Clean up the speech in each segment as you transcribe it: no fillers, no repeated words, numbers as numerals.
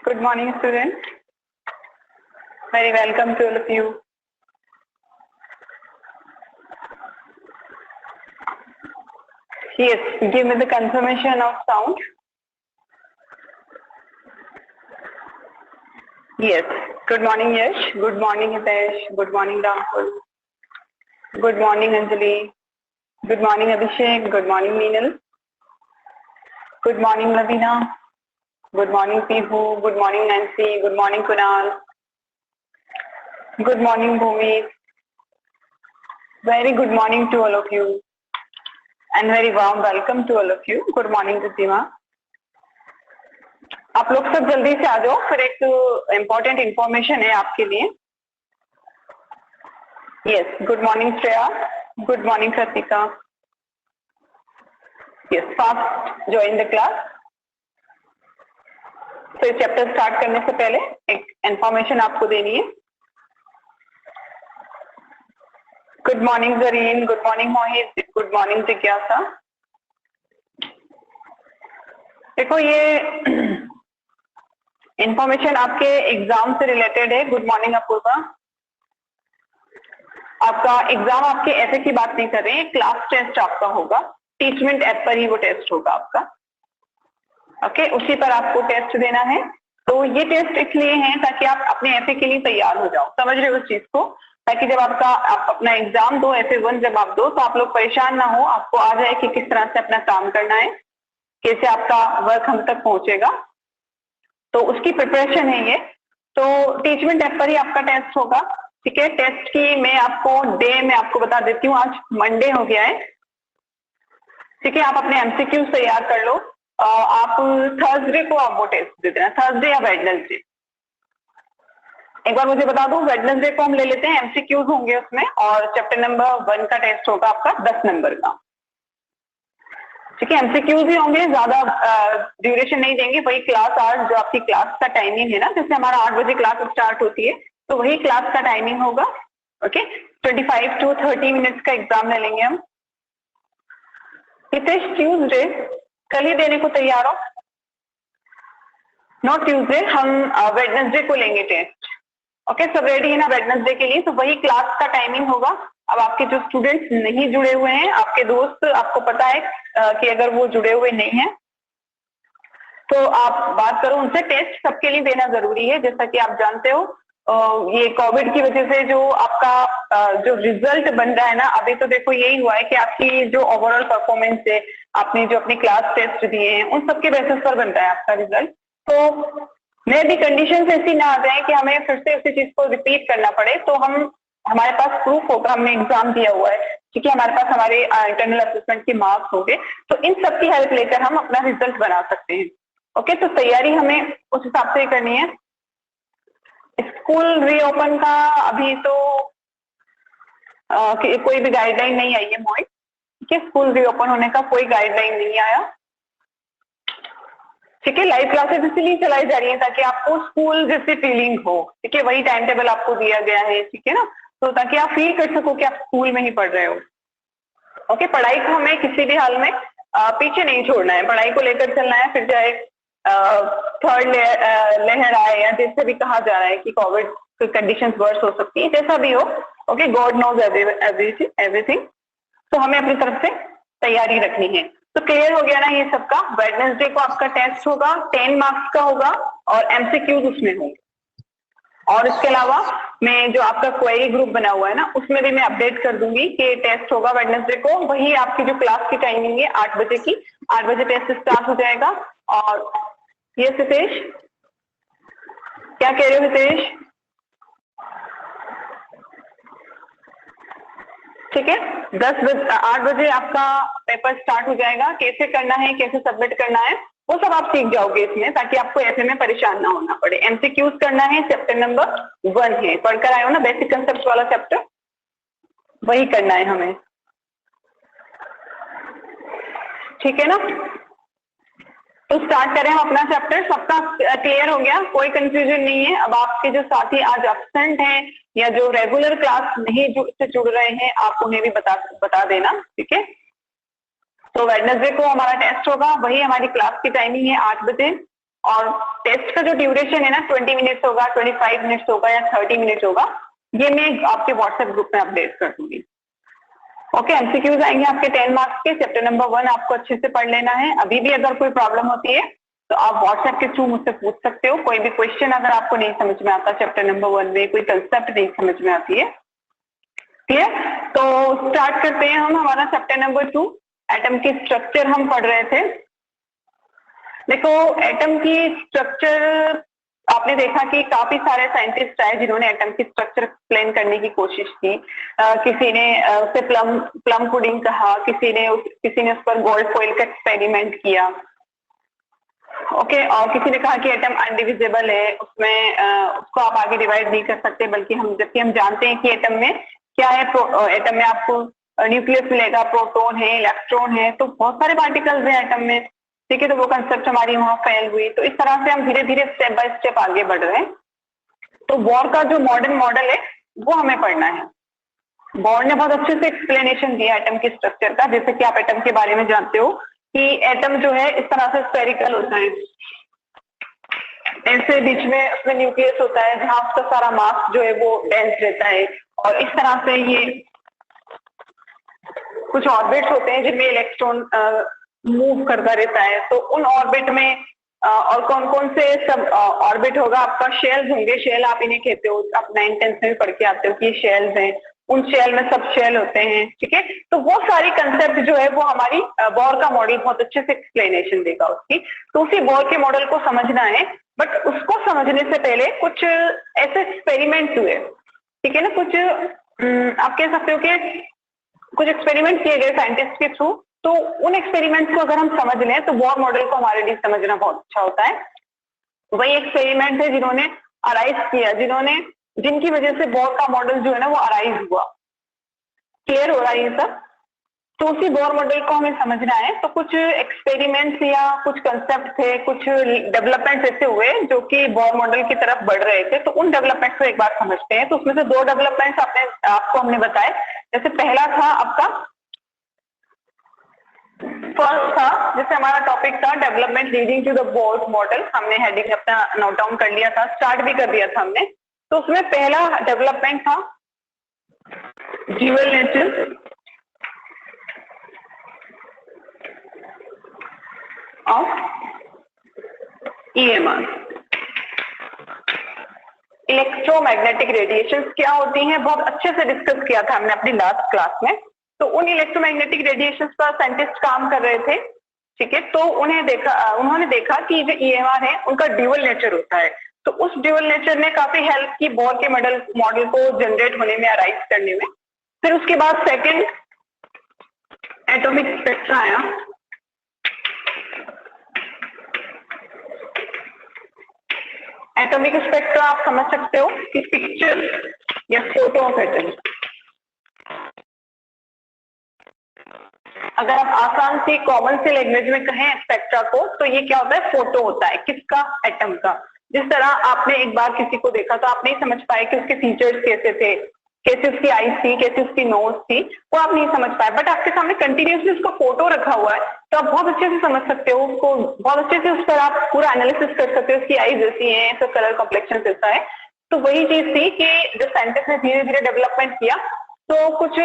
Good morning, students. Very welcome to all of you. Yes, give me the confirmation of sound. Yes. Good morning, Yash. Good morning, Hitesh. Good morning, Rampur. Good morning, Anjali. Good morning, Abhishek. Good morning, Meenal. Good morning, Lavina. Good morning, Pihu. Good morning, Nancy. Good morning, Kunal. Good morning, Bhumi. Very good morning to all of you. And very warm welcome to all of you. Good morning, Ritima. आप लोग सब जल्दी से आ जाओ, फिर एक important information है आपके लिए. Yes, good morning, Shreya. Good morning, Kritika. Yes, fast join the class. तो इस चैप्टर स्टार्ट करने से पहले एक इंफॉर्मेशन आपको देनी है. Good morning Zarin, good morning Mohit, good morning जिज्ञासा. देखो ये इंफॉर्मेशन आपके एग्जाम से रिलेटेड है. Good morning Apurva. आपका एग्जाम आपके ऐसे की बात नहीं कर रहे हैं, क्लास टेस्ट आपका होगा. टीचमेंट ऐप पर ही वो टेस्ट होगा आपका. ओके, उसी पर आपको टेस्ट देना है. तो ये टेस्ट इसलिए है ताकि आप अपने एफए के लिए तैयार हो जाओ. समझ रहे हो उस चीज को, ताकि जब आप अपना एग्जाम दो, FA1 जब आप दो, तो आप लोग परेशान ना हो. आपको आ जाए कि किस तरह से अपना काम करना है, कैसे आपका वर्क हम तक पहुंचेगा. तो उसकी प्रिपरेशन है ये. तो टीचमेंट ऐप पर ही आपका टेस्ट होगा. ठीक है, टेस्ट की मैं आपको डे में आपको बता देती हूँ. आज मंडे हो गया है. ठीक है, आप अपने MCQs तैयार कर लो. आप थर्सडे को आप वो टेस्ट दे देना, थर्सडे या वेडनेसडे. एक बार मुझे बता दो, वेडनेसडे को हम ले लेते हैं, MCQs होंगे उसमें, और चैप्टर नंबर 1 का टेस्ट होगा आपका 10 नंबर का. ठीक है, MCQs ही होंगे, ज्यादा ड्यूरेशन नहीं देंगे. वही क्लास आवर्स जो आपकी क्लास का टाइमिंग है ना, जैसे हमारा 8 बजे क्लास स्टार्ट होती है, तो वही क्लास का टाइमिंग होगा. ओके, 25 to 30 मिनट्स का एग्जाम ले लेंगे हम. हितेश, ट्यूसडे कल ही देने को तैयार हो? नॉट ट्यूसडे, हम वेडनेसडे को लेंगे टेस्ट. ओके, सब रेडी है ना वेडनेसडे के लिए? तो वही क्लास का टाइमिंग होगा. अब आपके जो स्टूडेंट्स नहीं जुड़े हुए हैं, आपके दोस्त, आपको पता है कि अगर वो जुड़े हुए नहीं है तो आप बात करो उनसे. टेस्ट सबके लिए देना जरूरी है. जैसा कि आप जानते हो, ये कोविड की वजह से जो आपका जो रिजल्ट बन रहा है ना, अभी तो देखो यही हुआ है कि आपकी जो ओवरऑल परफॉर्मेंस है, आपने जो अपने क्लास टेस्ट दिए हैं, उन सबके बेसिस पर बन रहा है आपका रिजल्ट. तो मे भी कंडीशन ऐसी ना आ जाए कि हमें फिर से उसी चीज को रिपीट करना पड़े. तो हमारे पास प्रूफ होगा, हमने एग्जाम दिया हुआ है. ठीक है, हमारे पास हमारे इंटरनल असेसमेंट के मार्क्स होंगे. तो इन सब की हेल्प लेकर हम अपना रिजल्ट बना सकते हैं. ओके, तो तैयारी हमें उस हिसाब से करनी है. स्कूल रीओपन का अभी तो कोई भी गाइडलाइन नहीं आई है मोहित. ठीक है, स्कूल रीओपन होने का कोई गाइडलाइन नहीं आया. ठीक है, लाइव क्लासेस इसलिए चलाई जा रही है ताकि आपको स्कूल जैसी फीलिंग हो. ठीक है, वही टाइम टेबल आपको दिया गया है. ठीक है ना, तो ताकि आप फील कर सको कि आप स्कूल में ही पढ़ रहे हो. ओके, पढ़ाई को हमें किसी भी हाल में पीछे नहीं छोड़ना है. पढ़ाई को लेकर चलना है, फिर चाहे थर्ड लहर आए या जैसे भी कहा जा रहा है कि कोविड कंडीशंस वर्स हो सकती है, जैसा भी हो. Okay, God knows everything. तो हमें अपनी तरफ से तैयारी रखनी है. तो क्लियर हो गया ना ये सबका. वेडनेसडे को आपका टेस्ट होगा, 10 मार्क्स का होगा, और MCQs उसमें होंगे. और इसके अलावा मैं जो आपका क्वेरी ग्रुप बना हुआ है ना, उसमें भी मैं अपडेट कर दूंगी कि टेस्ट होगा वेडनेसडे को. वही आपकी जो क्लास की टाइमिंग है 8 बजे की, 8 बजे टेस्ट स्टार्ट हो जाएगा. और ये हितेश, क्या कह रहे हो हितेश? ठीक है, 8 बजे आपका पेपर स्टार्ट हो जाएगा. कैसे करना है, कैसे सबमिट करना है, वो सब आप सीख जाओगे इसमें, ताकि आपको ऐसे में परेशान ना होना पड़े. MCQs करना है, चैप्टर नंबर 1 है, पढ़कर आए हो ना, बेसिक कंसेप्ट वाला चैप्टर, वही करना है हमें. ठीक है ना, तो स्टार्ट करें हम अपना चैप्टर. सबका क्लियर हो गया, कोई कंफ्यूजन नहीं है. अब आपके जो साथी आज एब्सेंट हैं या जो रेगुलर क्लास नहीं जुड़ रहे हैं, आप उन्हें भी बता देना. ठीक है, तो वेडनेसडे को हमारा टेस्ट होगा, वही हमारी क्लास की टाइमिंग है 8 बजे. और टेस्ट का जो ड्यूरेशन है ना 20 मिनट्स होगा, 25 मिनट्स होगा या 30 मिनट्स होगा, ये मैं आपके व्हाट्सएप ग्रुप में अपडेट कर दूंगी। ओके, एमसीक्यूज आएंगे आपके 10 मार्क्स के। चैप्टर नंबर 1 आपको अच्छे से पढ़ लेना है। अभी भी अगर कोई प्रॉब्लम होती है तो आप व्हाट्सएप के थ्रू मुझसे पूछ सकते हो। कोई भी क्वेश्चन अगर आपको नहीं समझ में आता चैप्टर नंबर 1 में, कोई कंसेप्ट नहीं समझ में आती है, क्लियर? तो स्टार्ट करते हैं हम हमारा चैप्टर नंबर 2। एटम की स्ट्रक्चर हम पढ़ रहे थे। देखो, एटम की स्ट्रक्चर आपने देखा कि काफी सारे साइंटिस्ट आए जिन्होंने एटम की स्ट्रक्चर एक्सप्लेन करने की कोशिश की। किसी ने उसे प्लम पुडिंग कहा, किसी ने उस पर गोल्ड फॉइल का एक्सपेरिमेंट किया। ओके, और किसी ने कहा कि एटम अनडिविजिबल है, उसमें उसको आप आगे डिवाइड नहीं कर सकते, बल्कि जबकि हम जानते हैं कि एटम में क्या है, एटम में आपको न्यूक्लियस मिलेगा, प्रोटॉन है, इलेक्ट्रॉन है, तो बहुत सारे पार्टिकल्स हैं एटम में। ठीक है, तो वो कंसेप्ट हमारी वहां फेल हुई। तो इस तरह से हम धीरे धीरे स्टेप बाय स्टेप आगे बढ़ रहे हैं। तो बोर का जो मॉडर्न मॉडल है वो हमें पढ़ना है। बोर ने बहुत अच्छे से एक्सप्लेनेशन दिया एटम की स्ट्रक्चर का। जैसे कि आप एटम के बारे में जानते हो कि एटम जो है इस तरह से स्फेरिकल होता है, ऐसे बीच में उसमें न्यूक्लियस होता है जहां उसका सारा मास जो है वो डेंस रहता है, और इस तरह से ये कुछ ऑर्बिट्स होते हैं जिनमें इलेक्ट्रॉन मूव करता रहता है। तो उन ऑर्बिट में और कौन कौन से सब ऑर्बिट होगा, आपका शेल्स होंगे। शेल आप इन्हें कहते हो, आप 9th 10th में पढ़ के आते हो कि ये शेल्स हैं। उन शेल में सब शेल होते हैं। ठीक है, तो वो सारी कंसेप्ट जो है वो हमारी बोर का मॉडल बहुत अच्छे से एक्सप्लेनेशन देगा उसकी। तो उसी बोर के मॉडल को समझना है, बट उसको समझने से पहले कुछ ऐसे एक्सपेरिमेंट हुए। ठीक है ना, कुछ आप कह सकते हो कि कुछ एक्सपेरिमेंट किए गए साइंटिस्ट के थ्रू। तो उन एक्सपेरिमेंट्स को अगर हम समझ लें तो बोर मॉडल को हमारे लिए समझना बहुत अच्छा होता है। वही एक्सपेरिमेंट है जिन्होंने अराइज किया, जिनकी वजह से बोर का मॉडल जो है ना वो अराइज हुआ। क्लियर हो रहा है ये सब? तो उसी बोर मॉडल को हमें समझना है। तो कुछ एक्सपेरिमेंट्स या कुछ कंसेप्ट थे, कुछ डेवलपमेंट्स ऐसे हुए जो कि बोर मॉडल की तरफ बढ़ रहे थे। तो उन डेवलपमेंट्स को एक बार समझते हैं। तो उसमें से 2 डेवलपमेंट्स आपको हमने बताए। जैसे पहला था आपका फर्स्ट था, जैसे हमारा टॉपिक था development leading to the Bohr model. हमने हेडिंग अपना नोट डाउन कर लिया था, स्टार्ट भी कर दिया था हमने। तो उसमें पहला डेवलपमेंट था dual nature of EMR, electromagnetic radiation क्या होती हैं, बहुत अच्छे से डिस्कस किया था हमने अपनी लास्ट क्लास में। तो उन इलेक्ट्रोमैग्नेटिक रेडिएशंस पर साइंटिस्ट काम कर रहे थे। ठीक है, तो उन्होंने देखा कि जो EMR है उनका ड्यूअल नेचर होता है। तो उस ड्यूअल नेचर ने काफी हेल्प की बोर के मॉडल को जनरेट होने में, अराइज करने में। फिर उसके बाद सेकंड एटॉमिक स्पेक्ट्रा आया। एटॉमिक स्पेक्ट्रा आप समझ सकते हो कि पिक्चर या फोटो ऑफ एटम। अगर आप आसान सी कॉमन सी लैंग्वेज में कहें स्पेक्ट्रा को, तो ये क्या होता है, फोटो होता है। किसका? एटम का। जिस तरह आपने एक बार किसी को देखा तो आप नहीं समझ पाए कि उसके फीचर्स कैसे थे, कैसे उसकी आईज थी, कैसे उसकी नोज थी, वो आप नहीं समझ पाए। बट आपके सामने कंटिन्यूसली उसका फोटो रखा हुआ है तो आप बहुत अच्छे से समझ सकते हो उसको, बहुत अच्छे से उस पर आप पूरा एनालिसिस कर सकते हो। उसकी आईज ऐसी है, इसका कलर कॉम्प्लेक्शन ऐसा है। तो वही चीज थी कि जब साइंटिस्ट ने धीरे धीरे डेवलपमेंट किया तो कुछ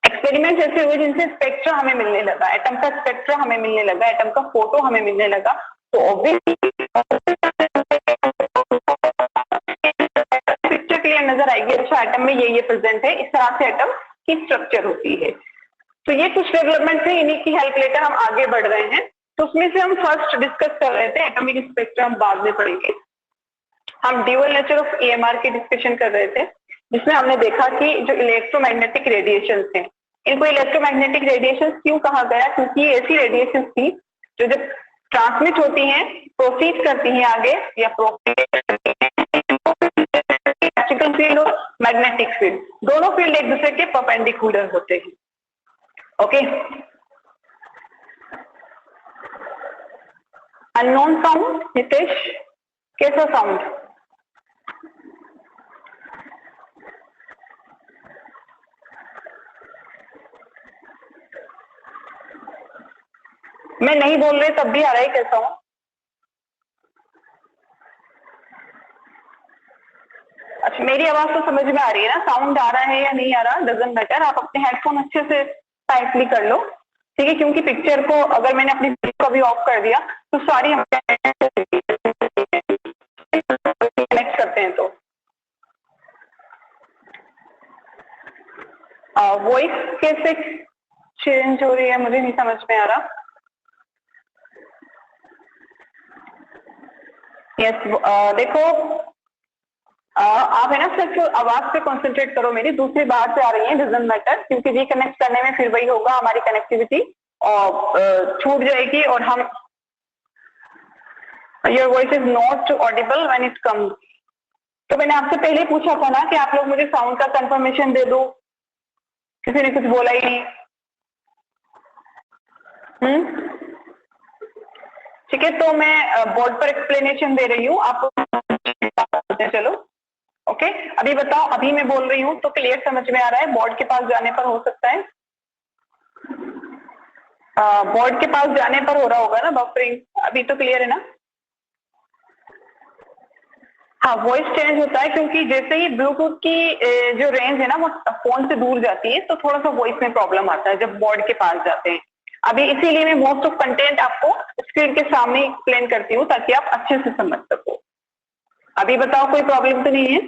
एक्सपेरिमेंट ऐसे हुए जिनसे स्पेक्ट्रा हमें मिलने लगा, एटम का स्पेक्ट्रा हमें मिलने लगा, एटम का फोटो हमें मिलने लगा। तो ऑब्वियसली पिक्चर क्लियर नजर आएगी, अच्छा एटम में ये प्रेजेंट है, इस तरह से एटम की स्ट्रक्चर होती है। तो ये कुछ डेवलपमेंट है, इन्हीं की हेल्प लेकर हम आगे बढ़ रहे हैं। तो उसमें से हम फर्स्ट डिस्कस कर रहे थे, एटॉमिक स्पेक्ट्रा हम बाद में पढ़ेंगे। हम ड्यूअल नेचर ऑफ EMR की डिस्कशन कर रहे थे, जिसमें हमने देखा कि जो इलेक्ट्रोमैग्नेटिक रेडिएशंस हैं, इनको इलेक्ट्रोमैग्नेटिक रेडिएशंस क्यों कहा गया, क्योंकि ये ऐसी रेडिएशंस थी जो जब ट्रांसमिट होती हैं, प्रोसीड करती हैं आगे या इलेक्ट्रिकल फील्ड और मैग्नेटिक फील्ड, दोनों फील्ड एक दूसरे के परपेंडिकुलर होते हैं। ओके, अननोन साउंड, नितेश कैसा साउंड? मैं नहीं बोल रही तब भी आ रहा है, कैसा हूं? अच्छा, मेरी आवाज तो समझ में आ रही है ना? साउंड आ रहा है या नहीं आ रहा, डजंट मैटर। आप अपने हेडफोन अच्छे से टाइटली कर लो, ठीक है? क्योंकि पिक्चर को अगर मैंने अपनी को भी ऑफ कर दिया तो सारी हम कनेक्ट करते हैं। तो वॉइस कैसे चेंज हो रही है मुझे नहीं समझ में आ रहा। यस, देखो आप है ना सिर्फ आवाज पे कंसंट्रेट करो मेरी, दूसरी बाहर से आ रही है, डजंट मैटर, क्योंकि रिकनेक्ट करने में फिर वही होगा, हमारी कनेक्टिविटी और छूट जाएगी और हम your voice is not Audible when it comes. तो मैंने आपसे पहले ही पूछा था ना कि आप लोग मुझे साउंड का कंफर्मेशन दे दो, किसी ने कुछ बोला ही नहीं। ठीक है, तो मैं बोर्ड पर एक्सप्लेनेशन दे रही हूँ, आप चलो ओके। अभी बताओ, अभी मैं बोल रही हूँ तो क्लियर समझ में आ रहा है? बोर्ड के पास जाने पर हो सकता है, बोर्ड के पास जाने पर हो रहा होगा ना बफरिंग। अभी तो क्लियर है ना? हाँ, वॉइस चेंज होता है क्योंकि जैसे ही ब्लूटूथ की जो रेंज है ना वो फोन से दूर जाती है तो थोड़ा सा वॉइस में प्रॉब्लम आता है जब बोर्ड के पास जाते हैं। अभी इसीलिए मैं मोस्ट ऑफ कंटेंट आपको स्क्रीन के सामने एक्सप्लेन करती हूँ ताकि आप अच्छे से समझ सको। अभी बताओ, कोई प्रॉब्लम तो नहीं है?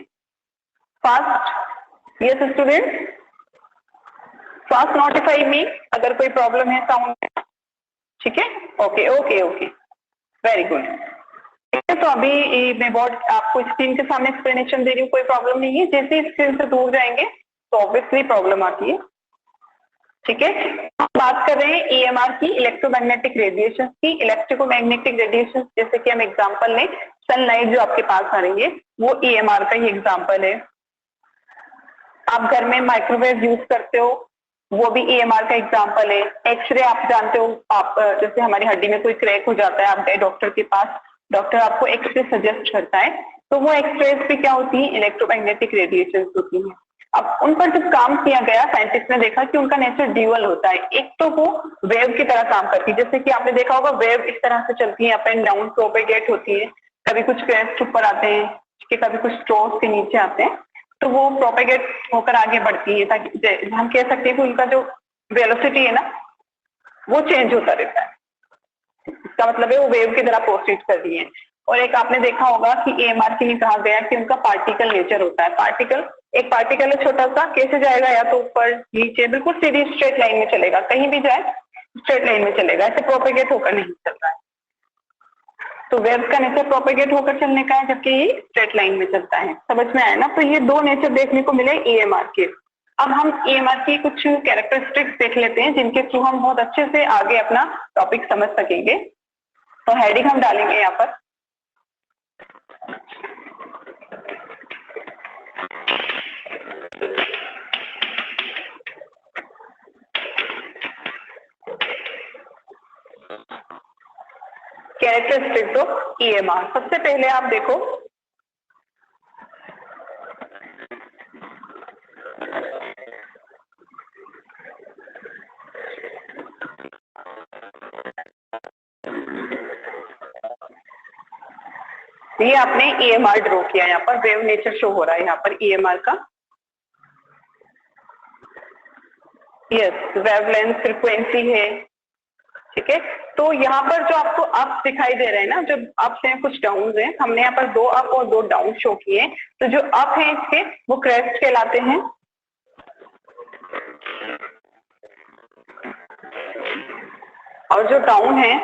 Fast, yes student, fast notify मी अगर कोई प्रॉब्लम है साउंड। ठीक है, okay okay okay, very good. तो अभी मैं बोर्ड आपको स्क्रीन के सामने एक्सप्लेनेशन दे रही हूँ, कोई प्रॉब्लम नहीं है। जैसे ही स्क्रीन से दूर जाएंगे तो ऑब्वियसली प्रॉब्लम आती है। ठीक है, हम बात कर रहे हैं ईएमआर की, इलेक्ट्रोमैग्नेटिक रेडिएशन की। इलेक्ट्रोमैग्नेटिक रेडिएशन जैसे कि हम एग्जांपल लें, सनलाइट जो आपके पास आ रही है वो ईएमआर का ही एग्जांपल है। आप घर में माइक्रोवेव यूज करते हो, वो भी ईएमआर का एग्जांपल है। एक्सरे आप जानते हो, आप जैसे हमारी हड्डी में कोई क्रैक हो जाता है, आप गए डॉक्टर के पास, डॉक्टर आपको एक्सरे सजेस्ट करता है, तो वो एक्सरेज भी क्या होती है? इलेक्ट्रोमैग्नेटिक रेडिएशन होती है। अब उन पर जब काम किया गया, साइंटिस्ट ने देखा कि उनका नेचर ड्यूअल होता है। एक तो वो वेव की तरह काम करती है, जैसे कि आपने देखा होगा वेव इस तरह से चलती है, अप एंड डाउन प्रोपेगेट होती है, कभी कुछ क्रेस्ट ऊपर आते हैं, कभी कुछ स्ट्रोक के नीचे आते हैं, तो वो प्रोपेगेट होकर आगे बढ़ती है, ताकि हम कह सकते हैं कि उनका जो वेलोसिटी है ना वो चेंज होता रहता है। इसका मतलब है वो वेव की तरह प्रोसीड कर रही है। और एक आपने देखा होगा कि एएमआर के लिए कहा गया कि उनका पार्टिकल नेचर होता है। पार्टिकल, एक पार्टिकल है छोटा सा, कैसे जाएगा? या तो ऊपर नीचे, बिल्कुल सीधी स्ट्रेट लाइन में चलेगा, कहीं भी जाए स्ट्रेट लाइन में चलेगा, ऐसे प्रोपेगेट होकर नहीं चल रहा है। तो वेव का नेचर प्रोपेगेट होकर चलने का है, जबकि ये स्ट्रेट लाइन में चलता है। समझ में आया ना? तो ये दो नेचर देखने को मिले ईएमआर के। अब हम ईएमआर की कुछ कैरेक्टरिस्टिक्स देख लेते हैं जिनके थ्रू हम बहुत अच्छे से आगे अपना टॉपिक समझ सकेंगे। तो हेडिंग हम डालेंगे यहाँ पर, कैरेक्टरिस्टिक्स ऑफ ईएमआर। सबसे पहले आप देखो, ये आपने ईएमआर ड्रॉ किया, यहाँ पर वेव नेचर शो हो रहा है यहाँ पर ईएमआर का। यस, वेवलेंथ फ्रीक्वेंसी है। ठीक है, तो यहाँ पर जो आपको अप दिखाई दे रहे हैं ना, जो अप्स हैं कुछ डाउन हैं, हमने यहाँ पर 2 अप और 2 डाउन शो किए। तो जो अप हैं इसके वो क्रेस्ट कहलाते हैं, और जो डाउन है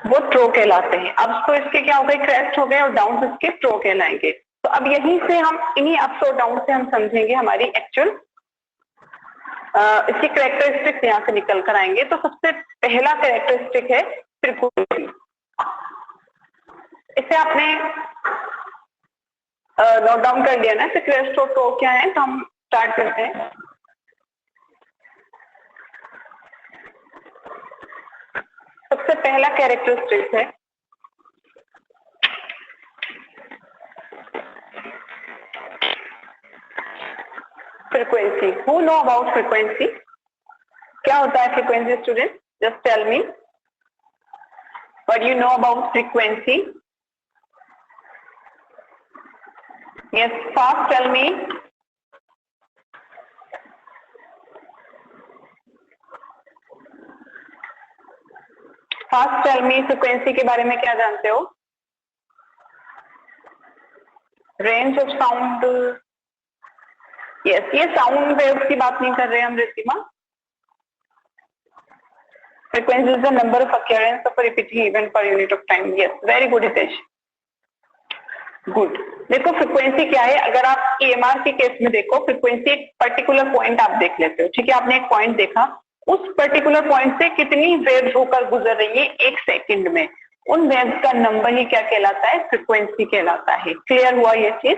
वो ट्रो कहलाते हैं। अब तो इसके क्या हो गए? क्रेस्ट हो गए, और डाउन इसके ट्रो कहलाएंगे। तो अब यहीं से हम इन्हीं अप्स और डाउन से हम समझेंगे हमारी एक्चुअल इसकी कैरेक्टरिस्टिक्स यहाँ से निकल कर आएंगे। तो सबसे पहला कैरेक्टरिस्टिक है फ्रीक्वेंसी। इसे आपने नोट डाउन कर लिया ना, तो क्रेस्ट और ट्रो क्या है? तो हम स्टार्ट करते हैं। सबसे पहला कैरेक्टरिस्टिक है frequency. Who know about frequency? क्या होता है frequency student? Just tell me what you know about frequency. Yes, fast tell me. Fast tell me, frequency के बारे में क्या जानते हो? Range of sound. यस, ये साउंड वेव्स की बात नहीं कर रहे हम Ritima. Frequency is the number of occurrence of a repeating event per unit of time. Yes, very good Hitesh, good. देखो फ्रीक्वेंसी क्या है, अगर आप EMR के केस में देखो, फ्रीक्वेंसी एक पर्टिकुलर पॉइंट आप देख लेते हो, ठीक है. आपने एक पॉइंट देखा, उस पर्टिकुलर पॉइंट से कितनी वेव्स होकर गुजर रही है एक सेकंड में, उन वेव्स का नंबर ही क्या कहलाता है? फ्रीक्वेंसी कहलाता है. क्लियर हुआ ये चीज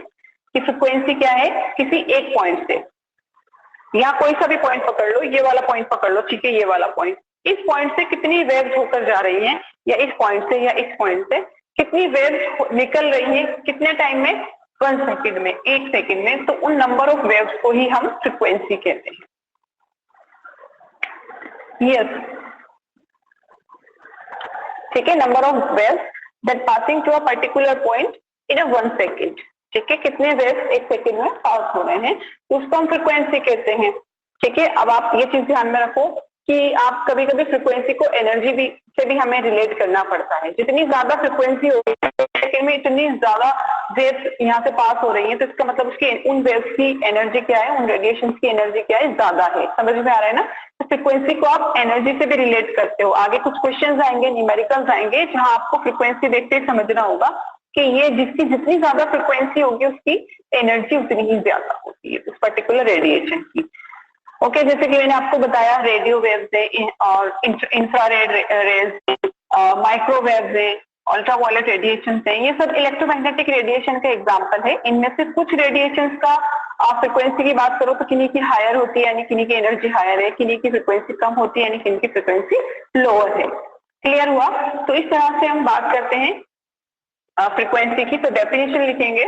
कि फ्रीक्वेंसी क्या है? किसी एक पॉइंट से, यहाँ कोई सा भी पॉइंट पकड़ लो, ये वाला पॉइंट पकड़ लो, ठीक है, ये वाला पॉइंट, इस पॉइंट से कितनी वेव्स होकर जा रही हैं, या इस पॉइंट से या इस पॉइंट से कितनी वेव्स निकल रही है, कितने टाइम में? 1 सेकंड में, 1 सेकंड में. तो उन नंबर ऑफ वेव्स को ही हम फ्रीक्वेंसी कहते हैं. यस, ठीक है. Number of waves that passing to a particular point in a 1 second. ठीक है, कितने वेव्स एक सेकंड में पास हो रहे हैं, तो उसको हम फ्रीक्वेंसी कहते हैं. ठीक है, अब आप ये चीज ध्यान में रखो कि आप कभी कभी फ्रीक्वेंसी को एनर्जी भी से भी हमें रिलेट करना पड़ता है. जितनी ज्यादा फ्रीक्वेंसी हो रही है, इतनी ज्यादा वेव्स यहाँ से पास हो रही है, तो इसका मतलब उसकी उन वेव्स की एनर्जी क्या है, उन रेडिएशन की एनर्जी क्या है, ज्यादा है. समझ में आ रहा है ना? तो फ्रीक्वेंसी को आप एनर्जी से भी रिलेट करते हो. आगे कुछ क्वेश्चन आएंगे, न्यूमेरिकल्स आएंगे, जहां आपको फ्रीक्वेंसी देखते ही समझना होगा कि ये जिसकी जितनी ज्यादा फ्रीक्वेंसी होगी उसकी एनर्जी उतनी ही ज्यादा होती है उस पर्टिकुलर रेडिएशन की. ओके, जैसे कि मैंने आपको बताया, रेडियो वेव्स है और इंफ्रारेड रेज, माइक्रोवेव्स है, अल्ट्रावायलेट रेडिएशन है, ये सब इलेक्ट्रोमैग्नेटिक रेडिएशन का एग्जांपल है. इनमें से कुछ रेडिएशन का आप फ्रीक्वेंसी की बात करो तो किन्हीं की हायर होती है, यानी किन्हीं की एनर्जी हायर है, किन्हीं की फ्रीक्वेंसी कम होती है, यानी किन्हीं की फ्रीक्वेंसी लोअर है. क्लियर हुआ? तो इस तरह से हम बात करते हैं फ्रीक्वेंसी की. तो डेफिनेशन लिखेंगे.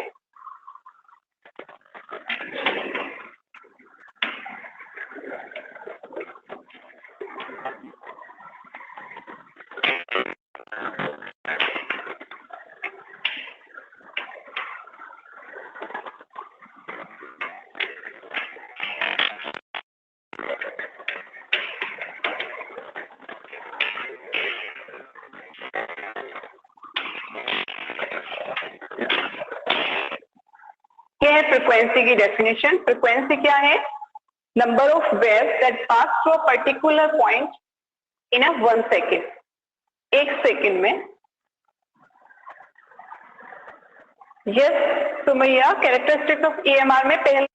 क्या है फ्रीक्वेंसी की डेफिनेशन? फ्रीक्वेंसी क्या है? Number of waves that pass through a particular point in a 1 second. एक सेकेंड में. Yes Sumaiya, characteristics of EMR में पहले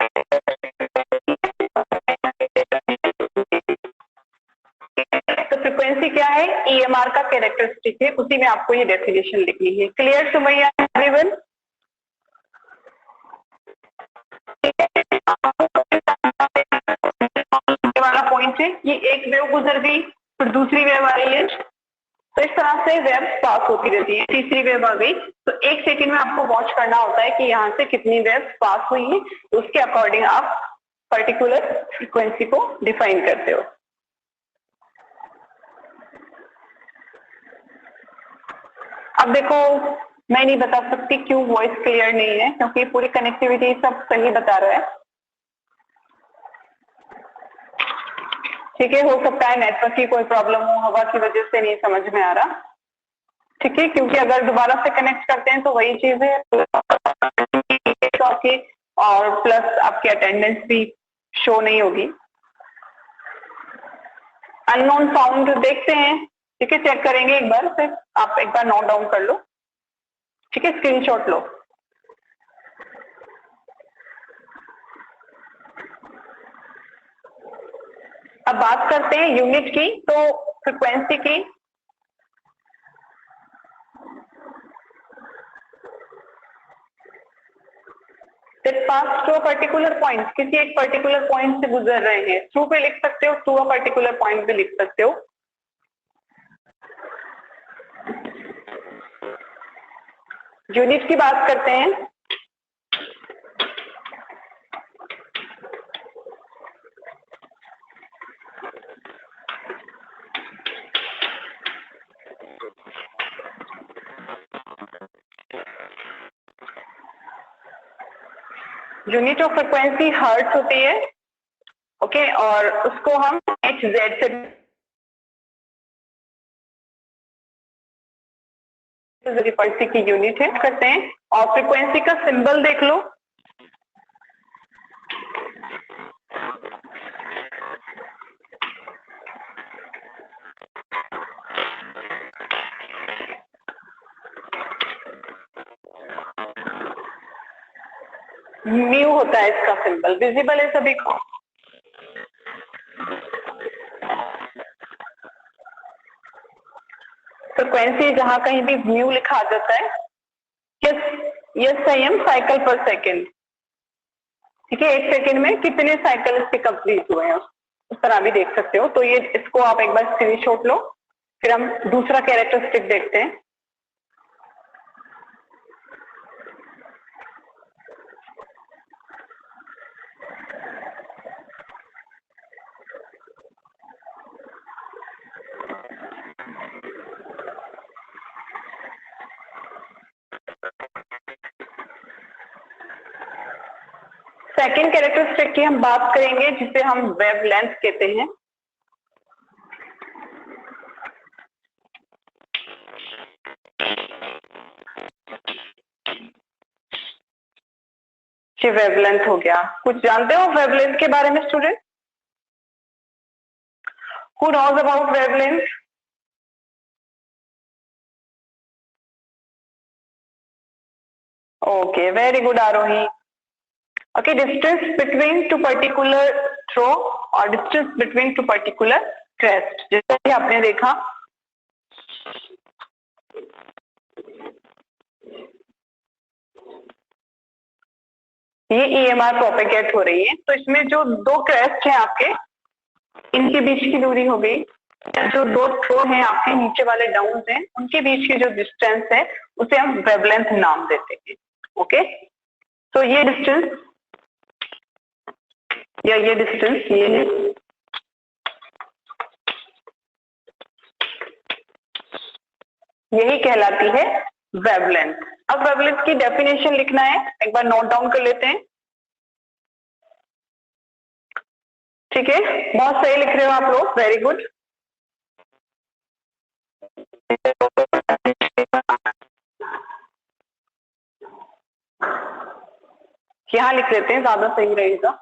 तो फ्रीक्वेंसी क्या है? EMR का कैरेक्टरिस्टिक है, उसी में आपको ये डेफिनेशन लिखनी है. Clear Sumaiya everyone? वाला पॉइंट है, ये एक वेव गुजर गई, फिर दूसरी वेव आ रही है, तो इस तरह से वेव पास होती रहती है. तीसरी वेव आ गई, तो एक सेकंड में आपको वॉच करना होता है कि यहाँ से कितनी वेव पास हुई है, तो उसके अकॉर्डिंग आप पर्टिकुलर फ्रीक्वेंसी को डिफाइन करते हो. अब देखो, मैं नहीं बता सकती क्यों वॉइस क्लियर नहीं है, क्योंकि पूरी कनेक्टिविटी सब सही बता रहा है. ठीक है, हो सकता है नेटवर्क की कोई प्रॉब्लम हो, हवा की वजह से नहीं समझ में आ रहा. ठीक है, क्योंकि अगर दोबारा से कनेक्ट करते हैं तो वही चीज है, और प्लस आपकी अटेंडेंस भी शो नहीं होगी. अननोन साउंड देखते हैं. ठीक है, चेक करेंगे एक बार, फिर आप एक बार नोट डाउन कर लो. ठीक है, स्क्रीनशॉट लो. अब बात करते हैं यूनिट की. तो फ्रीक्वेंसी की पास टू अ पर्टिकुलर पॉइंट, किसी एक पर्टिकुलर पॉइंट से गुजर रहे हैं. थ्रू पे लिख सकते हो, टू अ पर्टिकुलर पॉइंट पे लिख सकते हो. यूनिट की बात करते हैं. यूनिट ऑफ फ्रिक्वेंसी हर्ट्ज होती है, ओके, और उसको हम एच जेड से फ्रिक्वेंसी की यूनिट है करते हैं। और फ्रिक्वेंसी का सिंबल देख लो, म्यू होता है इसका सिंबल, विजिबल है सभी को? फ्रिक्वेंसी जहां कहीं भी म्यू लिखा आ जाता है, यस यस संयम साइकिल पर सेकेंड, ठीक है, 1 सेकेंड में कितने साइकिल इसके कंप्लीट हुए हैं उस तरह भी देख सकते हो। तो ये इसको आप एक बार स्क्रीनशॉट लो, फिर हम दूसरा कैरेक्टरिस्टिक देखते हैं। सेकेंड कैरेक्टरिस्टिक की हम बात करेंगे जिसे हम वेवलेंथ कहते हैं। ये वेवलेंथ हो गया। कुछ जानते हो वेवलेंथ के बारे में student? Who knows about wavelength? Okay, very good Arohi. Okay, distance between two particular trough और distance between two particular crest, जैसे कि आपने देखा ये EMR प्रोपेगेट हो रही है, तो इसमें जो दो क्रेस्ट हैं आपके, इनके बीच की दूरी हो गई, जो दो थ्रो हैं आपके नीचे वाले डाउन हैं, उनके बीच की जो डिस्टेंस है उसे हम वेवलेंथ नाम देते हैं। ओके, तो ये डिस्टेंस या ये डिस्टेंस ये है, यही कहलाती है वेवलेंथ। अब वेवलेंथ की डेफिनेशन लिखना है, एक बार नोट डाउन कर लेते हैं। ठीक है, बहुत सही लिख रहे हो आप लोग, वेरी गुड। यहां लिख लेते हैं, ज्यादा सही रहेगा।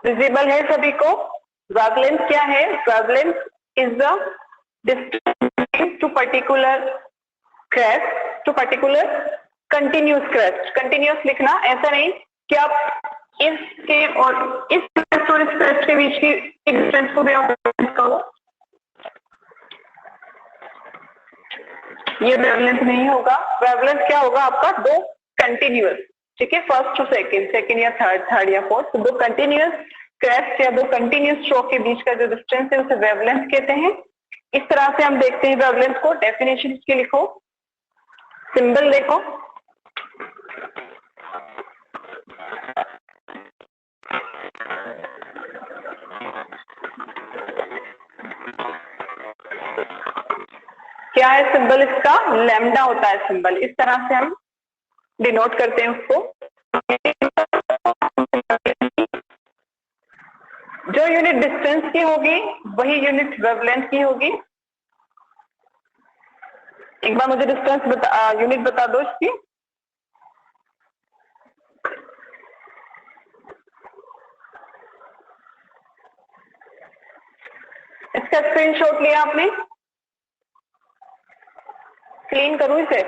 विजिबल है सभी को? वेवलेंथ क्या है? Wavelength is the distance to particular crest to particular continuous crest. Continuous लिखना, ऐसा नहीं कि आप इसके और इस क्रेस्ट और इस क्रेस्ट के बीच की डिस्टेंस को भी आप कहो, ये वेवलेंथ नहीं होगा। वेवलेंथ क्या होगा आपका? दो कंटिन्यूस, ठीक है, फर्स्ट टू सेकंड, सेकंड या थर्ड, थर्ड या फोर्थ, तो दो कंटिन्यूस क्रेस्ट या दो कंटिन्यूस स्ट्रोक के बीच का जो डिस्टेंस है उसे वेवलेंथ कहते हैं। इस तरह से हम देखते हैं वेवलेंथ को। डेफिनेशन इसकी लिखो, सिंबल देखो, क्या है सिंबल इसका? लैम्डा होता है सिंबल। इस तरह से हम डिनोट करते हैं उसको। जो यूनिट डिस्टेंस की होगी वही यूनिट वेवलेंथ की होगी। एक बार मुझे डिस्टेंस यूनिट बता दो इसकी। इसका स्क्रीनशॉट लिया आपने? एक्सप्लेन करूं इसे?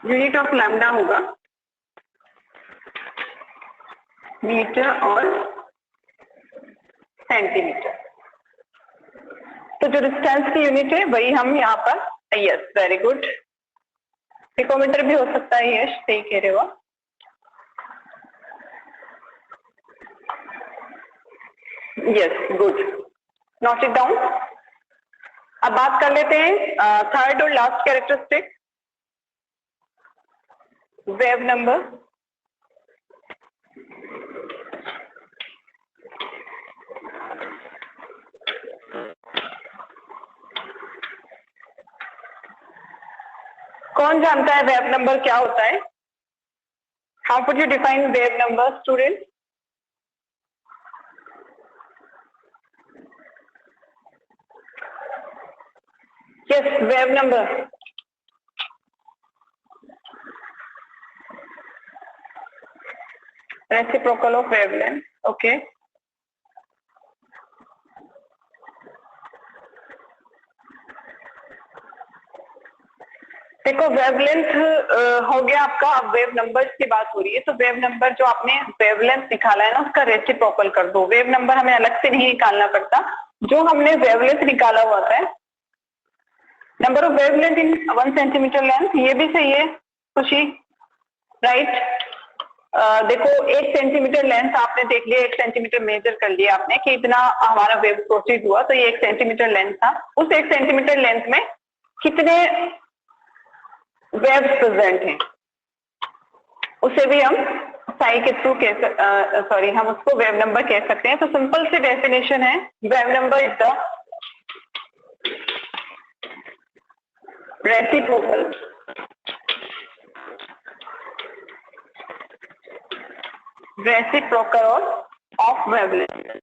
यूनिट ऑफ लैम्डा होगा मीटर और सेंटीमीटर। तो जो डिस्टेंस की यूनिट है वही हम यहाँ पर, यस वेरी गुड, पिकोमीटर भी हो सकता है, यस सही कह रहे हो आप। Yes good, note it down. अब बात कर लेते हैं थर्ड और लास्ट कैरेक्टरिस्टिक, वेव नंबर। कौन जानता है वेव नंबर क्या होता है? How would you define wave number student? Yes, wave number reciprocal of wavelength. Okay, देखो वेवलेंथ हो गया आपका, अब वेव नंबर्स की बात हो रही है, तो वेव नंबर जो आपने वेवलेंथ निकाला है ना उसका रेसिप्रोकल कर दो। वेव नंबर हमें अलग से नहीं निकालना पड़ता, जो हमने वेवलेंथ निकाला हुआ था, number of wavelength in 1 centimetre length, ये भी सही है खुशी, राइट। देखो 1 सेंटीमीटर लेंथ आपने देख लिया, 1 सेंटीमीटर मेजर कर लिया आपने कि इतना हमारा वेव प्रोसीड हुआ, तो ये 1 सेंटीमीटर लेंथ था। उस 1 सेंटीमीटर लेंथ में कितने वेव्स प्रेजेंट हैं उसे भी हम साई के थ्रू सॉरी हम उसको वेव नंबर कह सकते हैं। तो सिंपल सी डेफिनेशन है, wave number is the reciprocal of wavelength.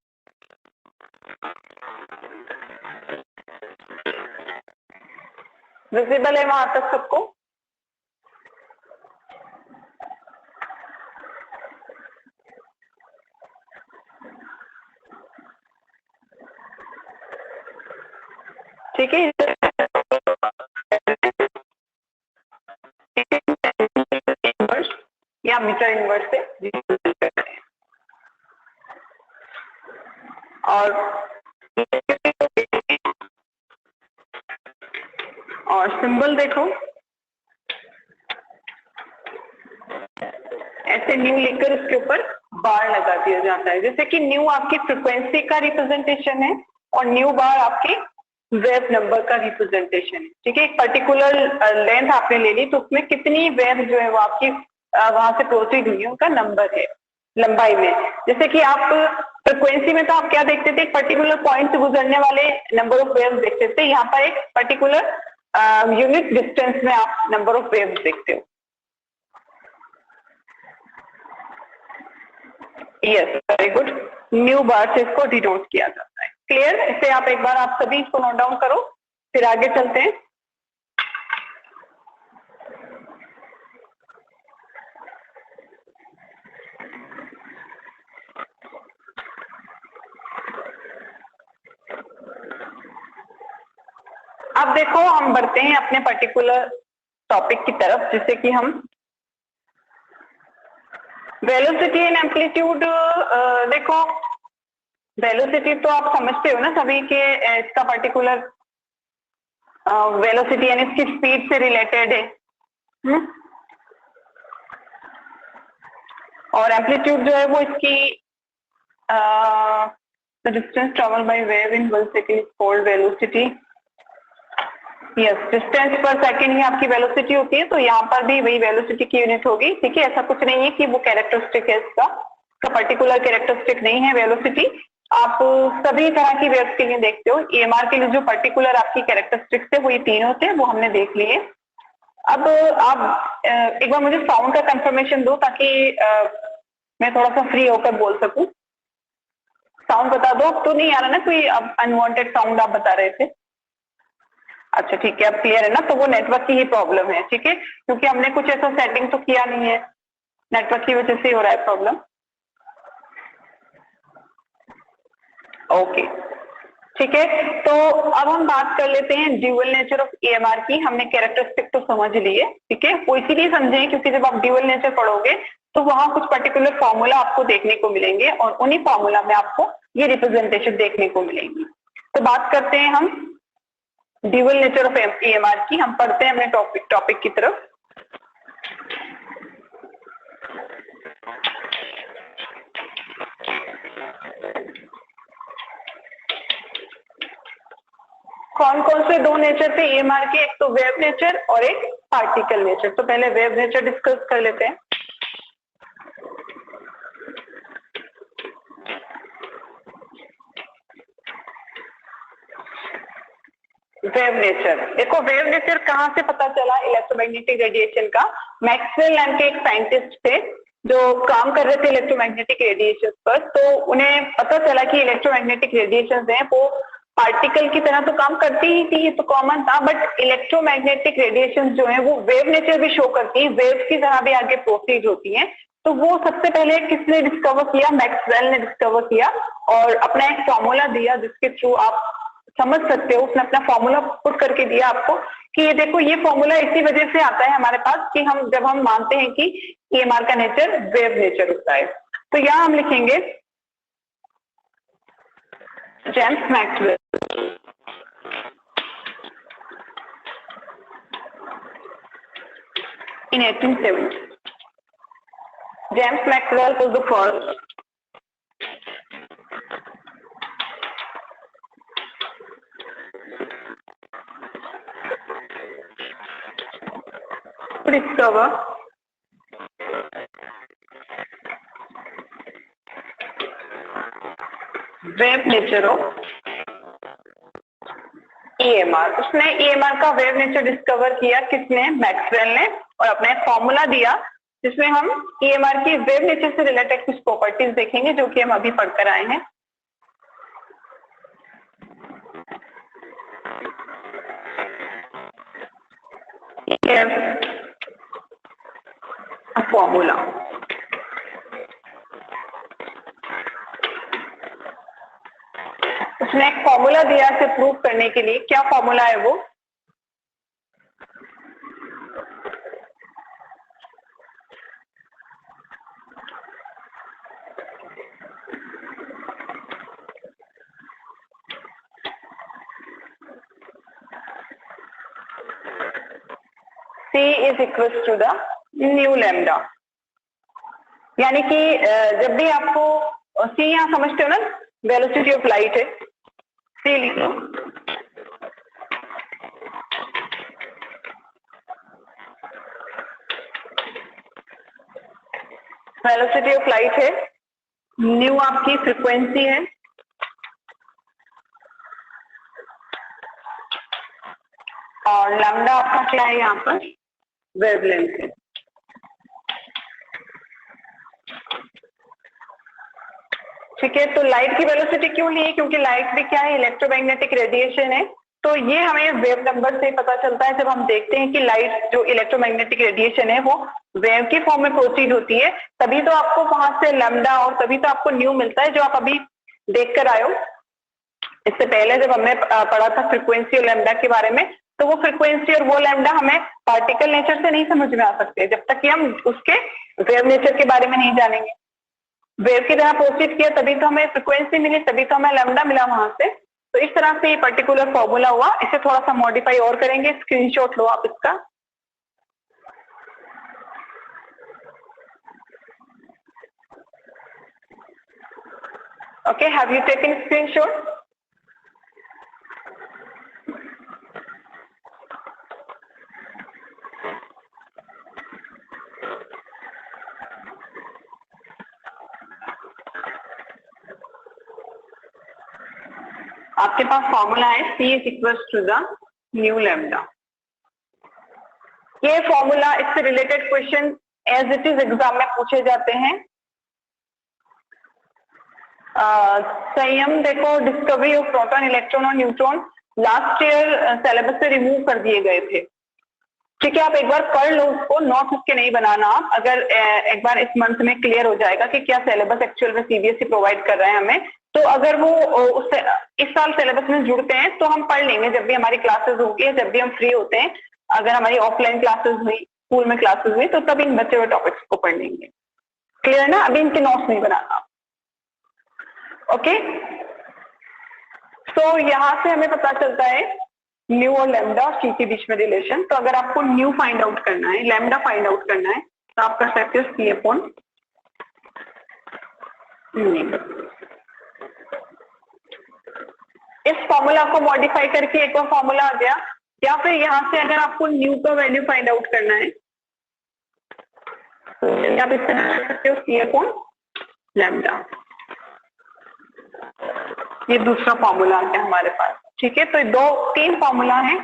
Visible है वहां तक सबको? ठीक है, या मीटर इनवर्स से, और सिंबल देखो ऐसे न्यू लिखकर उसके ऊपर बार लगा दिया जाता है, जैसे कि न्यू आपकी फ्रीक्वेंसी का रिप्रेजेंटेशन है और न्यू बार आपकी वेव नंबर का रिप्रेजेंटेशन है। ठीक है, एक पर्टिकुलर लेंथ आपने ले ली तो उसमें कितनी वेव जो है वो आपकी वहां से प्रोसीड हुई है उनका नंबर है लंबाई में। जैसे कि आप फ्रिक्वेंसी में तो आप क्या देखते थे, एक पर्टिकुलर पॉइंट से गुजरने वाले नंबर ऑफ वेव्स देखते थे, यहाँ पर एक पर्टिकुलर यूनिट डिस्टेंस में आप नंबर ऑफ वेव्स देखते हो। यस वेरी गुड, न्यू बार से इसको डिनोट किया जाता है। क्लियर? इसे आप एक बार आप सभी इसको नोट डाउन करो, फिर आगे चलते हैं। अब देखो हम बढ़ते हैं अपने पर्टिकुलर टॉपिक की तरफ, जिसे कि हम वेलोसिटी एंड एम्पलीट्यूड। देखो वेलोसिटी तो आप समझते हो ना सभी के, इसका पर्टिकुलर वेलोसिटी यानी इसकी स्पीड से रिलेटेड है। और एम्पलीट्यूड जो है वो इसकी distance travel by wave in 1 second is called velocity. Yes, distance पर सेकंड ही आपकी वेलोसिटी होती है, तो यहाँ पर भी वही वेलोसिटी की यूनिट होगी। ठीक है, ऐसा कुछ नहीं है कि वो कैरेक्टरिस्टिक है इसका पर्टिकुलर कैरेक्टरिस्टिक नहीं है वेलोसिटी। आप सभी तरह की वेव्स के लिए देखते हो, ईएमआर के लिए जो पर्टिकुलर आपकी कैरेक्टरिस्टिक्स है वो ये 3 होते हैं, वो हमने देख लिए। अब आप एक बार मुझे साउंड का कंफर्मेशन दो ताकि मैं थोड़ा सा फ्री होकर बोल सकूं। साउंड बता दो। तो नहीं आ रहा ना कोई अनवांटेड साउंड आप बता रहे थे? अच्छा ठीक है, अब क्लियर है ना? तो वो नेटवर्क की ही प्रॉब्लम है, ठीक है, क्योंकि हमने कुछ ऐसा सेटिंग तो किया नहीं है, नेटवर्क की वजह से हो रहा है प्रॉब्लम। ओके ठीक है, तो अब हम बात कर लेते हैं ड्यूअल नेचर ऑफ EMR की। हमने कैरेक्टरिस्टिक तो समझ लिए, ठीक है, वो इसीलिए समझे क्योंकि जब आप ड्यूअल नेचर पढ़ोगे तो वहां कुछ पर्टिकुलर फॉर्मूला आपको देखने को मिलेंगे और उन्हीं फॉर्मूला में आपको ये रिप्रेजेंटेशन देखने को मिलेंगी। तो बात करते हैं हम ड्यूअल नेचर ऑफ EMR की। हम पढ़ते हैं अपने टॉपिक की तरफ। कौन कौन से दो नेचर थे EMR के? एक तो वेव नेचर और एक पार्टिकल नेचर। तो पहले वेव नेचर डिस्कस कर लेते हैं। वेव नेचर देखो, वेव नेचर कहां से पता चला इलेक्ट्रोमैग्नेटिक रेडिएशन का? मैक्सवेल नाम के एक साइंटिस्ट थे जो काम कर रहे थे इलेक्ट्रोमैग्नेटिक रेडिएशन पर। तो उन्हें पता चला कि इलेक्ट्रोमैग्नेटिक रेडिएशन है वो पार्टिकल की तरह तो काम करती ही थी, ये तो कॉमन था, बट इलेक्ट्रोमैग्नेटिक रेडिएशन जो है वो वेव नेचर भी शो करती है, वेव की तरह भी आगे प्रोसीड होती है। तो वो सबसे पहले किसने डिस्कवर किया? मैक्सवेल ने डिस्कवर किया और अपना एक फॉर्मूला दिया जिसके थ्रू आप समझ सकते हो। उसने अपना फॉर्मूला पुट करके दिया आपको कि ये देखो, ये फॉर्मूला इसी वजह से आता है हमारे पास कि हम जब हम मानते हैं कि EMR का नेचर वेव नेचर होता है। तो यहां हम लिखेंगे James Maxwell in 1870. James Maxwell was the first to discover wave nature of EMR। उसने EMR का वेव नेचर डिस्कवर किया, किसने? मैक्सवेल ने, और अपना एक फॉर्मूला दिया जिसमें हम EMR की वेव नेचर से रिलेटेड कुछ प्रॉपर्टीज देखेंगे जो कि हम अभी पढ़कर आए हैं। फॉर्मूला उसने एक फॉर्मूला दिया इसे प्रूव करने के लिए। क्या फॉर्मूला है वो? C is equals to the nu lambda. यानी कि जब भी आपको C यहाँ समझते हो ना, वेलोसिटी ऑफ लाइट है, C लिखो, वेलोसिटी ऑफ लाइट है, न्यू आपकी फ्रीक्वेंसी है, और लैम्डा आपका क्या है यहाँ पर? वेवलेंथ है। ठीक है, तो लाइट की वेलोसिटी क्यों ली है? क्योंकि लाइट भी क्या है? इलेक्ट्रोमैग्नेटिक रेडिएशन है। तो ये हमें वेव नंबर से पता चलता है। जब हम देखते हैं कि लाइट जो इलेक्ट्रोमैग्नेटिक रेडिएशन है वो वेव की फॉर्म में प्रोसीड होती है, तभी तो आपको वहां से लैम्डा और तभी तो आपको न्यू मिलता है जो आप अभी देख कर आए हो। इससे पहले जब हमने पढ़ा था फ्रीक्वेंसी और लैम्डा के बारे में, तो वो फ्रीक्वेंसी और वो लैम्डा हमें पार्टिकल नेचर से नहीं समझ में आ सकते जब तक कि हम उसके वेव नेचर के बारे में नहीं जानेंगे। वेव की तरह प्रोसीड किया तभी तो हमें फ्रीक्वेंसी मिली, तभी तो हमें लैम्डा मिला वहां से। तो इस तरह से ये पर्टिकुलर फॉर्मूला हुआ। इसे थोड़ा सा मॉडिफाई और करेंगे, स्क्रीनशॉट लो आप इसका। Okay, have you taken screenshot? आपके पास फॉर्मूला है C is equals to the nu lambda. ये फॉर्मूला, इससे related question as it is exam में पूछे जाते हैं। संयम देखो, डिस्कवरी ऑफ प्रोटॉन, इलेक्ट्रॉन और न्यूट्रॉन लास्ट ईयर सिलेबस से रिमूव कर दिए गए थे। ठीक है, आप एक बार पढ़ लो उसको, नोट उसके नहीं बनाना आप। अगर एक बार इस मंथ में क्लियर हो जाएगा कि क्या सिलेबस एक्चुअल में सीबीएसई प्रोवाइड कर रहे हैं हमें, तो अगर वो उससे इस साल सिलेबस में जुड़ते हैं तो हम पढ़ लेंगे जब भी हमारी क्लासेस होगी, जब भी हम फ्री होते हैं। अगर हमारी ऑफलाइन क्लासेस हुई, स्कूल में क्लासेस हुई, तो तब इन बचे हुए टॉपिक्स को पढ़ लेंगे। क्लियर ना? अभी इनके नोट्स नहीं बनाना। ओके, तो यहाँ से हमें पता चलता है न्यू और लैम्डा और सी के बीच में रिलेशन। तो अगर आपको न्यू फाइंड आउट करना है, लैम्डा फाइंड आउट करना है, तो आप कर सकते हो सी अपॉन इस फॉर्मूला को मॉडिफाई करके एक और फॉर्मूला आ गया। या फिर यहाँ से अगर आपको न्यू का वैल्यू फाइंड आउट करना है, तो आप इस तरह कर सकते हो सी अपॉन लैम्डा। ये दूसरा फॉर्मूला आ गया हमारे पास। ठीक है, तो तीन फॉर्मूला है।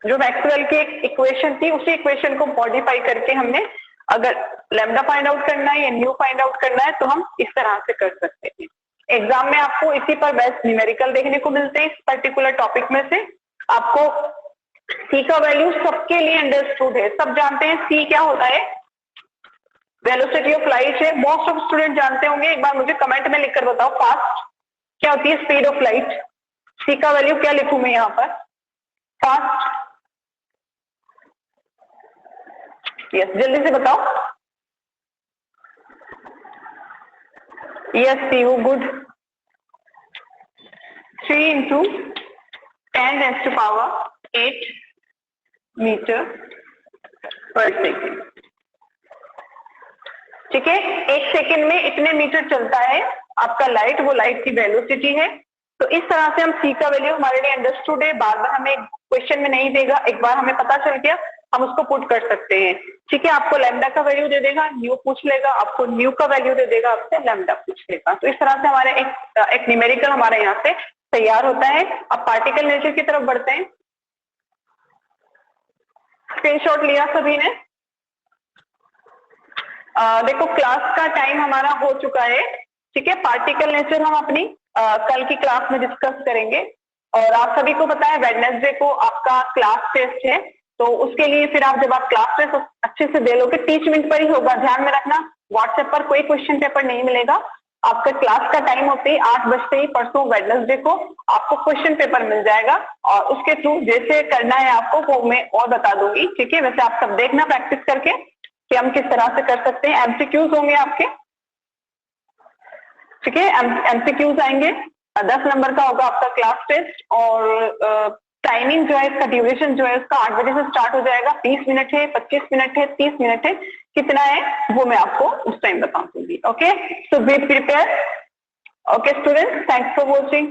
जो मैक्सवेल की एक इक्वेशन थी, उसी इक्वेशन को मॉडिफाई करके हमने अगर लैम्डा फाइंड आउट करना है या न्यू फाइंड आउट करना है तो हम इस तरह से कर सकते हैं। एग्जाम में आपको इसी पर बेस्ट न्यूमेरिकल देखने को मिलते हैं। इस पर्टिकुलर टॉपिक में से आपको सी का वैल्यू सबके लिए अंडरस्टूड है, सब जानते हैं सी क्या होता है, वेलोसिटी ऑफ लाइट है। मोस्ट ऑफ स्टूडेंट जानते होंगे। एक बार मुझे कमेंट में लिखकर बताओ, फास्ट क्या होती है, स्पीड ऑफ लाइट। सी का वैल्यू क्या लिखूं मैं यहाँ पर, फास्ट। यस, जल्दी से बताओ। यस सीयू, गुड। 3 into 10⁸ मीटर पर सेकेंड। ठीक है, एक सेकेंड में इतने मीटर चलता है आपका लाइट, वो लाइट की वेलोसिटी है। तो इस तरह से हम सी का वैल्यू हमारे लिए अंडरस्टूड है, बार बार हमें क्वेश्चन में नहीं देगा, एक बार हमें पता चल गया हम उसको पुट कर सकते हैं। ठीक है, आपको लैम्डा का वैल्यू दे देगा, न्यू पूछ लेगा, आपको न्यू का वैल्यू दे देगा, आपसे लैम्डा पूछ लेगा। तो इस तरह से हमारे एक न्यूमेरिकल हमारे यहाँ से तैयार होता है। अब पार्टिकल नेचर की तरफ बढ़ते हैं। स्क्रीनशॉट लिया सभी ने? देखो, क्लास का टाइम हमारा हो चुका है। ठीक है, पार्टिकल नेचर हम अपनी कल की क्लास में डिस्कस करेंगे। और आप सभी को पता है वेडनेसडे को आपका क्लास टेस्ट है, तो उसके लिए फिर आप जब आप क्लास टेस्ट अच्छे से दे लोगे, 30 मिनट पर ही होगा, ध्यान में रखना। व्हाट्सएप पर कोई क्वेश्चन पेपर नहीं मिलेगा। आपका क्लास का टाइम होते ही 8 बजते ही परसों वेडनेसडे को आपको क्वेश्चन पेपर मिल जाएगा, और उसके थ्रू जैसे करना है आपको वो मैं और बता दूंगी। ठीक है, वैसे आप सब देखना प्रैक्टिस करके कि हम किस तरह से कर सकते हैं। एमसीक्यूज होंगे आपके। ठीक है, एमसीक्यूज आएंगे, 10 नंबर का होगा आपका क्लास टेस्ट। और टाइमिंग जो है, इसका ड्यूरेशन जो है उसका 8 बजे से स्टार्ट हो जाएगा। 30 मिनट है, 25 मिनट है, 30 मिनट है, कितना है वो मैं आपको उस टाइम बता दूंगी। Okay, so be prepare. Okay students, thanks for watching.